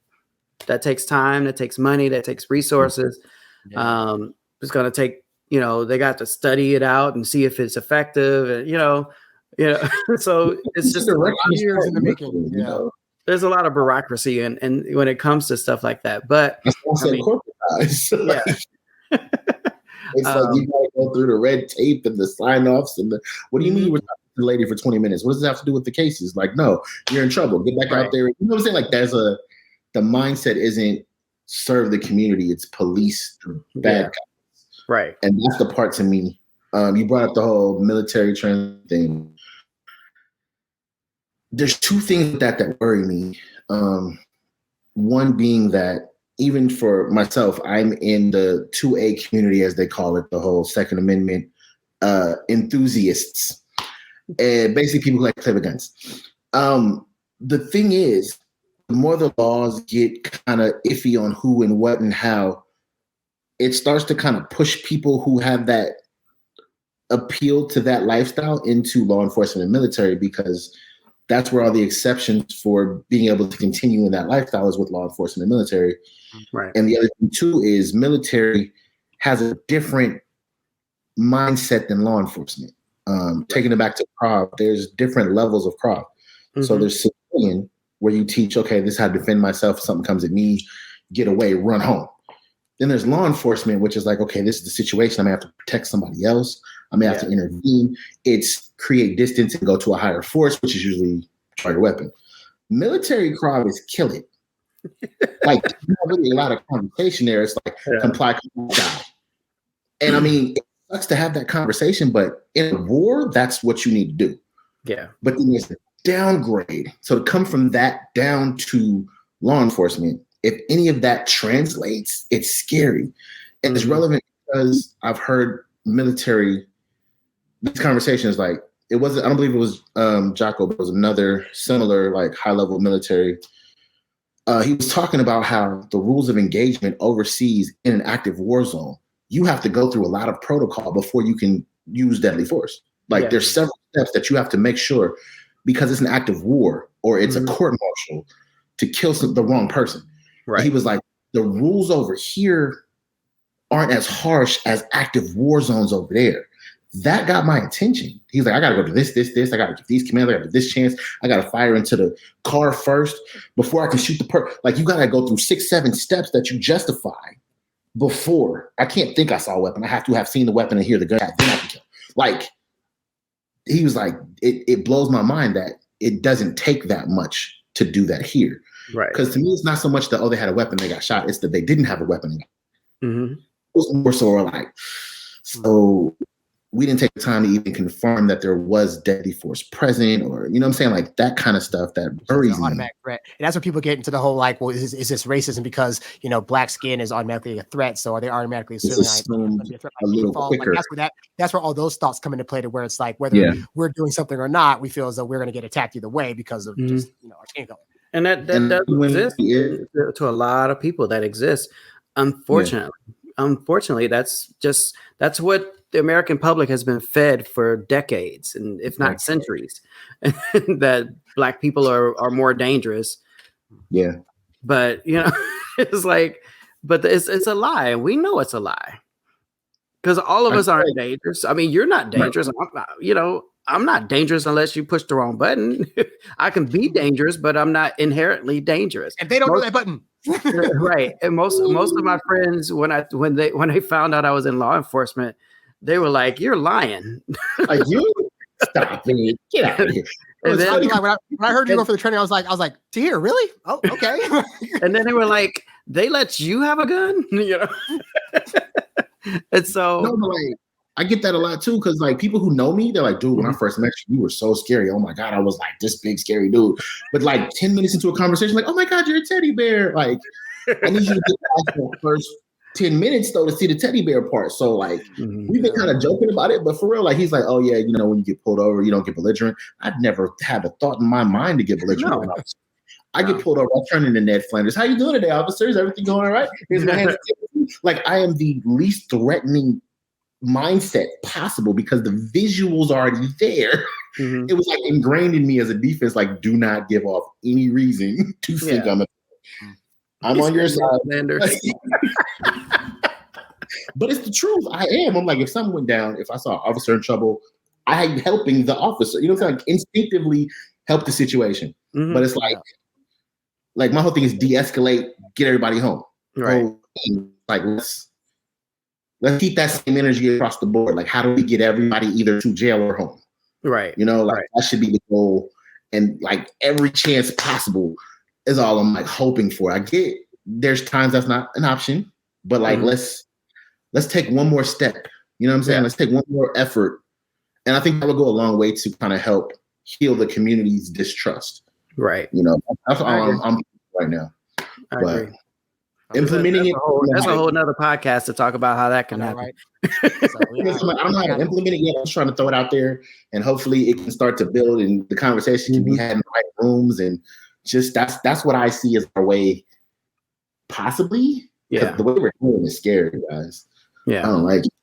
that takes time, that takes money, that takes resources. It's going to take, they got to study it out and see if it's effective, and, so it's just years in the making. There's a lot of bureaucracy and when it comes to stuff like that, but it's like you gotta go through the red tape and the sign-offs and what do you mean we're talking to the lady for 20 minutes? What does it have to do with the cases? Like, no, you're in trouble. Get back out there. You know what I'm saying? Like, the mindset isn't serve the community, it's police bad guys. Right. And that's the part to me. You brought up the whole military training thing. There's two things that worry me. One being that even for myself, I'm in the 2A community, as they call it, the whole Second Amendment enthusiasts, and basically people who like to play with guns. The thing is, the more the laws get kind of iffy on who and what and how, it starts to kind of push people who have that appeal to that lifestyle into law enforcement and military, because that's where all the exceptions for being able to continue in that lifestyle is with law enforcement and military. Right. And the other thing too is military has a different mindset than law enforcement. Taking it back to CROV, there's different levels of CROV. Mm-hmm. So there's civilian where you teach, okay, this is how to defend myself. If something comes at me, get away, run home. Then there's law enforcement, which is like, okay, this is the situation. I may have to protect somebody else. I may have to intervene. It's create distance and go to a higher force, which is usually try your weapon. Military CROV is kill it. Like, there's not really a lot of conversation there. It's like comply, die. And I mean, it sucks to have that conversation, but in a war, that's what you need to do. Yeah. But then there's a downgrade. So to come from that down to law enforcement, if any of that translates, it's scary. And it's relevant because I've heard military, these conversations, like, it wasn't, I don't believe it was Jocko, but it was another similar, like, high-level military. He was talking about how the rules of engagement overseas in an active war zone, you have to go through a lot of protocol before you can use deadly force. Like, there's several steps that you have to make sure, because it's an active war or it's a court martial to kill the wrong person. Right. He was like, the rules over here aren't as harsh as active war zones over there. That got my attention. He's like, I got to go to this. I got to give these commands. I got to this chance. I got to fire into the car first before I can shoot the Like, you got to go through 6-7 steps that you justify before. I can't think I saw a weapon. I have to have seen the weapon and hear the gun. Then I can kill. Like, he was like, it blows my mind that it doesn't take that much to do that here. Right. Because to me, it's not so much that, oh, they had a weapon, they got shot. It's that they didn't have a weapon. It was more so like, so we didn't take the time to even confirm that there was deadly force present, or, you know what I'm saying? Like, that kind of stuff that worries me. Automatic threat. And that's when people get into the whole, like, well, is this racism because, black skin is automatically a threat? So are they automatically assuming a little quicker? Like, that's where all those thoughts come into play, to where it's like, whether we're doing something or not, we feel as though we're going to get attacked either way because of just, our skin color. And that does exist to a lot of people. That exists. Unfortunately, that's what the American public has been fed for decades, and if not centuries, that black people are more dangerous. Yeah. But it's like, but it's a lie. We know it's a lie. Because all of us aren't dangerous. I mean, you're not dangerous. I'm not dangerous unless you push the wrong button. I can be dangerous, but I'm not inherently dangerous. And they don't know that button. Right. And most of my friends, when they found out I was in law enforcement, they were like, "You're lying." Like, you stop it. Get out of here. And then, when I heard you go for the training, I was like, Tahir, really? Oh, okay. And then they were like, "They let you have a gun?" And so no, but like, I get that a lot too, because like people who know me, they're like, dude, when I first met you, you were so scary. Oh my God, I was like this big scary dude. But like 10 minutes into a conversation, like, oh my God, you're a teddy bear. Like, I need you to get past the first 10 minutes though to see the teddy bear part. So like we've been kind of joking about it, but for real, like he's like, oh yeah, when you get pulled over, you don't get belligerent. I'd never had a thought in my mind to get belligerent. No. I get pulled over, I turn into Ned Flanders. How you doing today, officer? Is everything going all right? Here's my hands. Like, I am the least threatening mindset possible because the visual's already there. It was like ingrained in me as a defense, like, do not give off any reason to think I'm on your side. But it's the truth. I am. I'm like, if something went down, if I saw an officer in trouble, I'm helping the officer. You know what I'm saying? Like, instinctively help the situation. But it's like my whole thing is de-escalate, get everybody home. Right. Like let's keep that same energy across the board. Like, how do we get everybody either to jail or home? Right. That should be the goal. And like every chance possible is all I'm like hoping for. I get there's times that's not an option, but like let's take one more step. You know what I'm saying? Let's take one more effort. And I think that will go a long way to kind of help heal the community's distrust. Right. That's all I'm right now. I agree. Implementing that's a whole nother podcast to talk about how that can happen. Right? I don't know how to implement it yet. I'm just trying to throw it out there, and hopefully it can start to build, and the conversation can be had in the right rooms, and just that's what I see as our way, possibly. Yeah, the way we're doing is scary, guys. Yeah, I don't like it.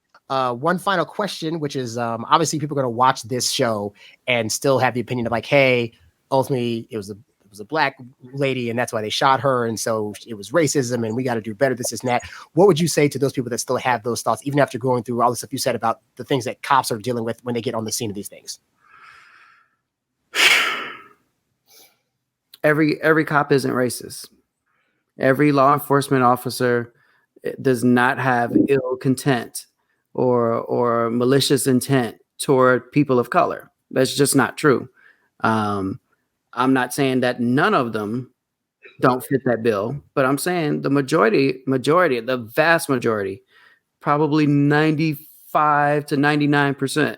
One final question, which is obviously people are going to watch this show and still have the opinion of like, hey, ultimately it was a black lady and that's why they shot her. And so it was racism and we got to do better. This is that. What would you say to those people that still have those thoughts, even after going through all the stuff you said about the things that cops are dealing with when they get on the scene of these things? Every cop isn't racist. Every law enforcement officer does not have ill content or malicious intent toward people of color. That's just not true. I'm not saying that none of them don't fit that bill, but I'm saying the majority, the vast majority, probably 95 to 99%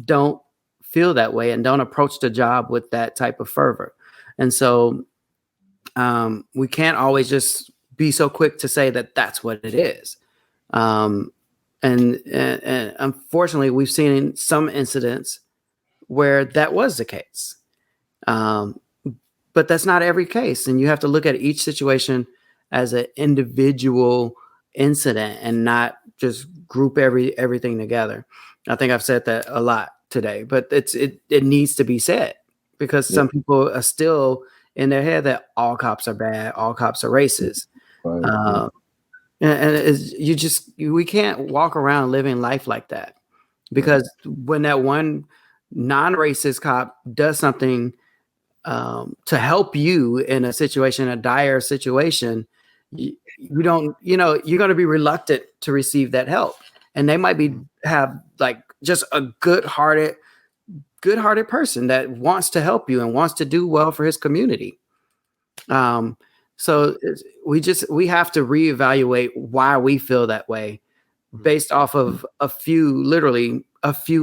don't feel that way and don't approach the job with that type of fervor. And so we can't always just be so quick to say that that's what it is. And unfortunately, we've seen some incidents where that was the case. But that's not every case. And you have to look at each situation as an individual incident and not just group everything together. I think I've said that a lot today, but it needs to be said because some people are still in their head that all cops are bad, all cops are racist. Right. We can't walk around living life like that, because when that one non-racist cop does something to help you in a situation, a dire situation, you're going to be reluctant to receive that help. And they might have like just a good-hearted person that wants to help you and wants to do well for his community. So we have to reevaluate why we feel that way based off of a few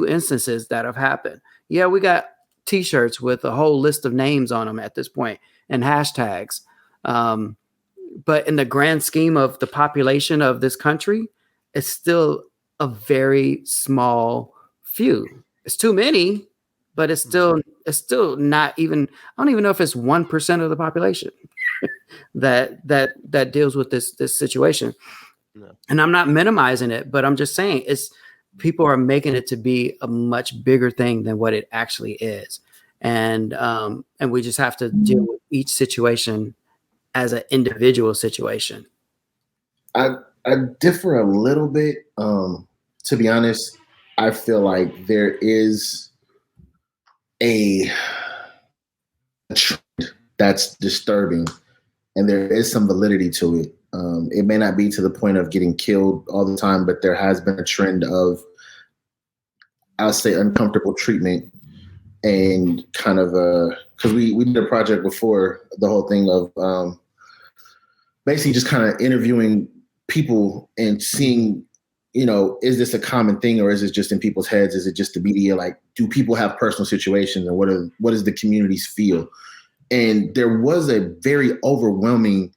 instances that have happened. Yeah, we got T-shirts with a whole list of names on them at this point and hashtags. But in the grand scheme of the population of this country, it's still a very small few. It's too many, but it's still not even, I don't even know if it's 1% of the population that deals with this situation. No. And I'm not minimizing it, but I'm just saying people are making it to be a much bigger thing than what it actually is. And we just have to deal with each situation as an individual situation. I I differ a little bit. To be honest, I feel like there is a trend that's disturbing, and there is some validity to it. It may not be to the point of getting killed all the time, but there has been a trend of, I'll say, uncomfortable treatment, and kind of because we did a project before, the whole thing of basically just kind of interviewing people and seeing, is this a common thing, or is it just in people's heads? Is it just the media? Like, do people have personal situations, and what does the communities feel? And there was a very overwhelming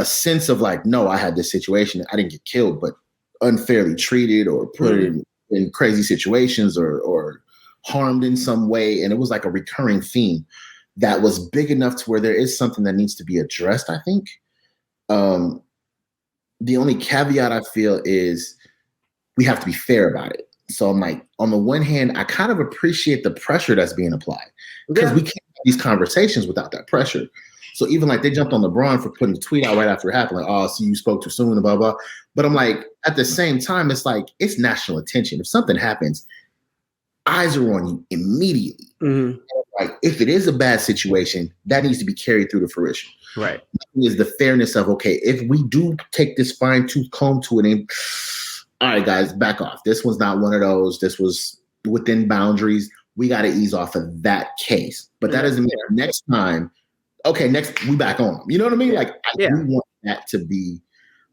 sense of like, no, I had this situation. I didn't get killed, but unfairly treated or put in crazy situations or harmed in some way. And it was like a recurring theme that was big enough to where there is something that needs to be addressed, I think. The only caveat I feel is we have to be fair about it. So I'm like, on the one hand, I kind of appreciate the pressure that's being applied, because we can't have these conversations without that pressure. So even like they jumped on LeBron for putting a tweet out right after it happened, like, oh, so you spoke too soon, and blah, blah. But I'm like, at the same time, it's like, it's national attention. If something happens, eyes are on you immediately. Mm-hmm. Like, if it is a bad situation, that needs to be carried through to fruition. Right. Is the fairness of, okay, if we do take this fine-tooth comb to an end, all right, guys, back off. This was not one of those. This was within boundaries. We got to ease off of that case. But that doesn't mean next time, okay, next we back on them. You know what I mean? Like, I do want that to be,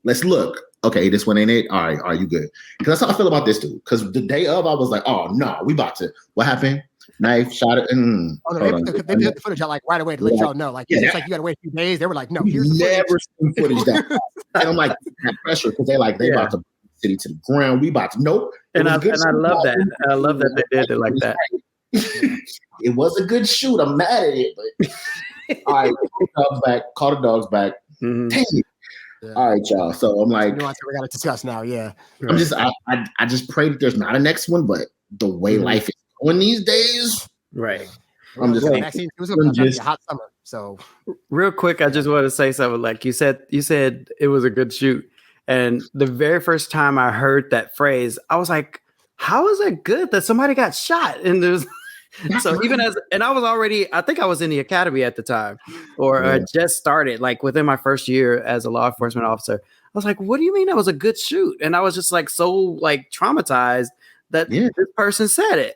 let's look. Okay, this one ain't it. All right, are you good? Because that's how I feel about this dude. Because the day of, I was like, oh, no, we about to. What happened? Knife, shot it. Oh, no, they put the footage out like right away to let y'all know. Like, it's like you got to wait a few days. They were like, no, here's the never seen footage that. And I'm like, that pressure, because they about to bring the city to the ground. We about to, nope. And I love that. I love that they did it like that. It was a good shoot. I'm mad at it, but all right, call the dogs back. Mm-hmm. Dang it. Yeah. All right, y'all. So I'm like, we got to discuss now. Yeah. I'm just, I just pray that there's not a next one, but the way life is going these days, right? I'm just like, a hot summer. So real quick, I just want to say something. Like you said it was a good shoot, and the very first time I heard that phrase, I was like, how is it good that somebody got shot? And there's so even I was already, I think I was in the academy at the time, or I just started, like within my first year as a law enforcement officer. I was like, what do you mean that was a good shoot? And I was just like so like traumatized that this person said it.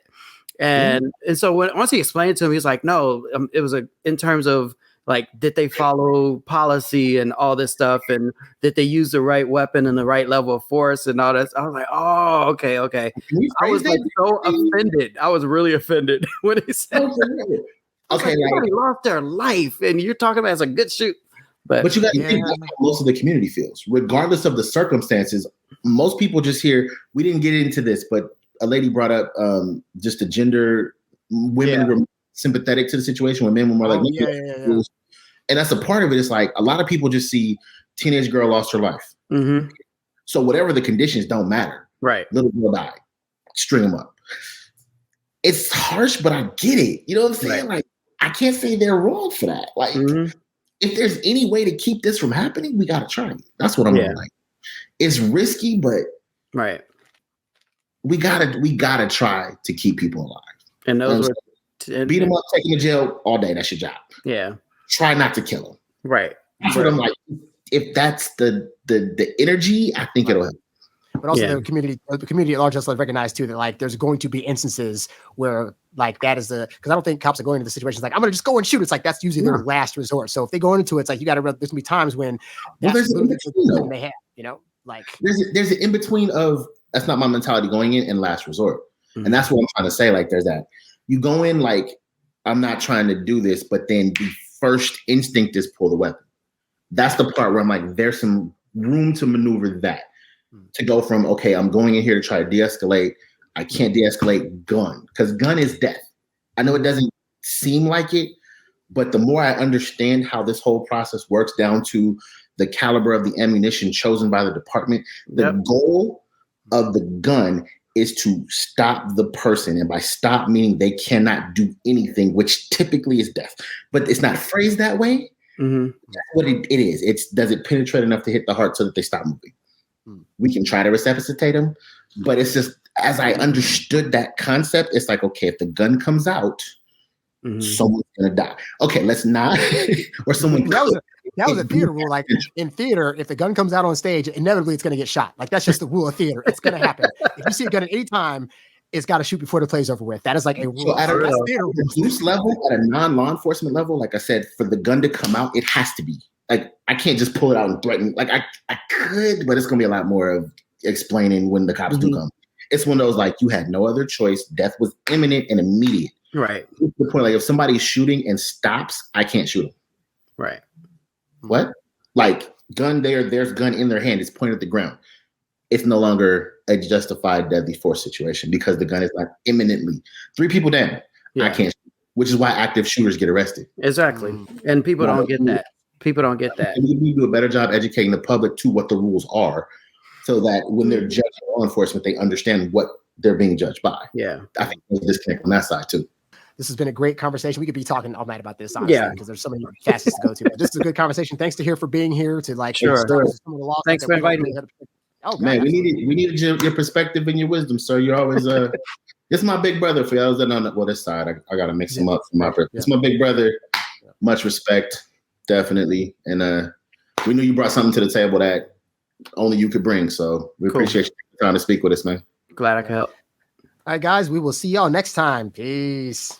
And so once he explained it to me, he's like, no, it was in terms of like, did they follow policy and all this stuff, and did they use the right weapon and the right level of force and all this? I was like, oh, okay. I was like so offended. I was really offended when he said that. Okay, somebody lost their life, and you're talking about it's a good shoot. But you got to think that's how most of the community feels, regardless of the circumstances. Most people just hear, we didn't get into this, but a lady brought up just the gender. Women were sympathetic to the situation, when men were more like, and that's a part of it. It's like a lot of people just see teenage girl lost her life. Mm-hmm. So whatever the conditions don't matter. Right. Little girl died. String them up. It's harsh, but I get it. You know what I'm saying? Right. Like, I can't say they're wrong for that. Like, if there's any way to keep this from happening, we got to try it. That's what I'm like. It's risky, but we gotta try to keep people alive. And those beat them up, take them to jail all day. That's your job. Yeah. Try not to kill them. Right. That's what I'm like. If that's the energy, I think it'll help. But also the community at large has recognized too that like there's going to be instances where like that is because I don't think cops are going into the situations like I'm gonna just go and shoot. It's like that's usually their last resort. So if they go into it, it's like you got to. There's gonna be times when that's they have. You know, like there's an in between of that's not my mentality going in and last resort, and that's what I'm trying to say. Like there's that you go in like I'm not trying to do this, but then the first instinct is pull the weapon. That's the part where I'm like, there's some room to maneuver that. To go from, okay, I'm going in here to try to de-escalate. I can't de-escalate gun because gun is death. I know it doesn't seem like it, but the more I understand how this whole process works down to the caliber of the ammunition chosen by the department, the goal of the gun is to stop the person. And by stop, meaning they cannot do anything, which typically is death. But it's not phrased that way. Mm-hmm. That's what it is. Does it penetrate enough to hit the heart so that they stop moving? we can try to resuscitate him. But it's just, as I understood that concept, it's like, okay, if the gun comes out, someone's gonna die. Okay, let's not, or someone. That was a theater rule. Like in theater, if the gun comes out on stage, inevitably it's going to get shot. Like that's just the rule of theater. It's going to happen. If you see a gun at any time, it's got to shoot before the play's over with. That is like a rule. So at a reduced level, at a non-law enforcement level, like I said, for the gun to come out, it has to be. Like I can't just pull it out and threaten. Like I could, but it's going to be a lot more of explaining when the cops do come. It's one of those like you had no other choice. Death was imminent and immediate. Right. To the point, like if somebody's shooting and stops, I can't shoot them. Right. What? Like gun there, there's gun in their hand. It's pointed at the ground. It's no longer a justified deadly force situation because the gun is not imminently 3 people down. Yeah. I can't, which is why active shooters get arrested. Exactly. And people don't get that. People don't get that. We need to do a better job educating the public to what the rules are so that when they're judging law enforcement, they understand what they're being judged by. Yeah. I think there's a disconnect on that side too. This has been a great conversation. We could be talking all night about this, honestly, because there's so many facets to go to. But this is a good conversation. Thanks to here for being here to like. Sure. Thanks for inviting me. Oh man, we needed your perspective and your wisdom, sir. You're always this is my big brother. For y'all that on this side, I gotta mix him up for my brother. It's my big brother. Much respect, definitely. And we knew you brought something to the table that only you could bring. So we appreciate you trying to speak with us, man. Glad I could help. All right, guys, we will see y'all next time. Peace.